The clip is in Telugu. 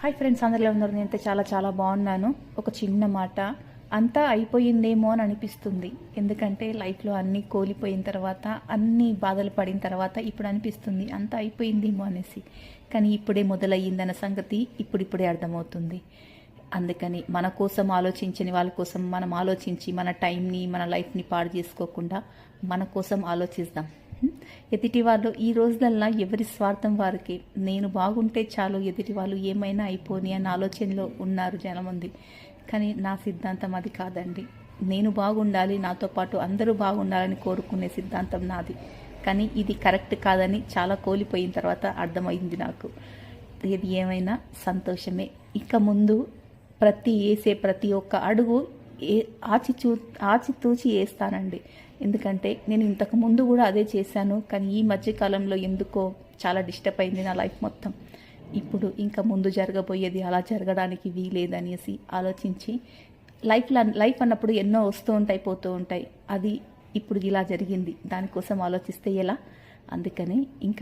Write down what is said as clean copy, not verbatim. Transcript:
హాయ్ ఫ్రెండ్స్, అందరిలో ఉన్నారు. నేనైతే చాలా చాలా బాగున్నాను. ఒక చిన్న మాట, అంతా అయిపోయిందేమో అని అనిపిస్తుంది. ఎందుకంటే లైఫ్లో అన్నీ కోల్పోయిన తర్వాత, అన్నీ బాధలు పడిన తర్వాత ఇప్పుడు అనిపిస్తుంది అంతా అయిపోయిందేమో అనేసి. కానీ ఇప్పుడే మొదలయ్యిందన్న సంగతి ఇప్పుడిప్పుడే అర్థమవుతుంది. అందుకని మన కోసం ఆలోచించని వాళ్ళ కోసం మనం ఆలోచించి మన టైంని, మన లైఫ్ని పాడు చేసుకోకుండా మన కోసం ఆలోచిద్దాం. ఎదుటి వాళ్ళు ఈ రోజులల్లా ఎవరి స్వార్థం వారికి. నేను బాగుంటే చాలు, ఎదుటి వాళ్ళు ఏమైనా అయిపోని అన్న ఆలోచనలో ఉన్నారు జనమంది. కానీ నా సిద్ధాంతం అది కాదండి. నేను బాగుండాలి, నాతో పాటు అందరూ బాగుండాలని కోరుకునే సిద్ధాంతం నాది. కానీ ఇది కరెక్ట్ కాదని చాలా కోల్పోయిన తర్వాత అర్థమైంది నాకు. ఏది ఏమైనా సంతోషమే. ఇక ముందు ప్రతి ఒక్క అడుగు ఆచితూచి వేస్తానండి. ఎందుకంటే నేను ఇంతకు ముందు కూడా అదే చేశాను. కానీ ఈ మధ్యకాలంలో ఎందుకో చాలా డిస్టర్బ్ అయింది నా లైఫ్ మొత్తం. ఇప్పుడు ఇంకా ముందు జరగబోయేది అలా జరగడానికి వీలేదనేసి ఆలోచించి, లైఫ్ అన్నప్పుడు ఎన్నో వస్తూ ఉంటాయి, పోతూ ఉంటాయి. అది ఇప్పుడు ఇలా జరిగింది, దానికోసం ఆలోచిస్తే ఎలా? అందుకని ఇంకా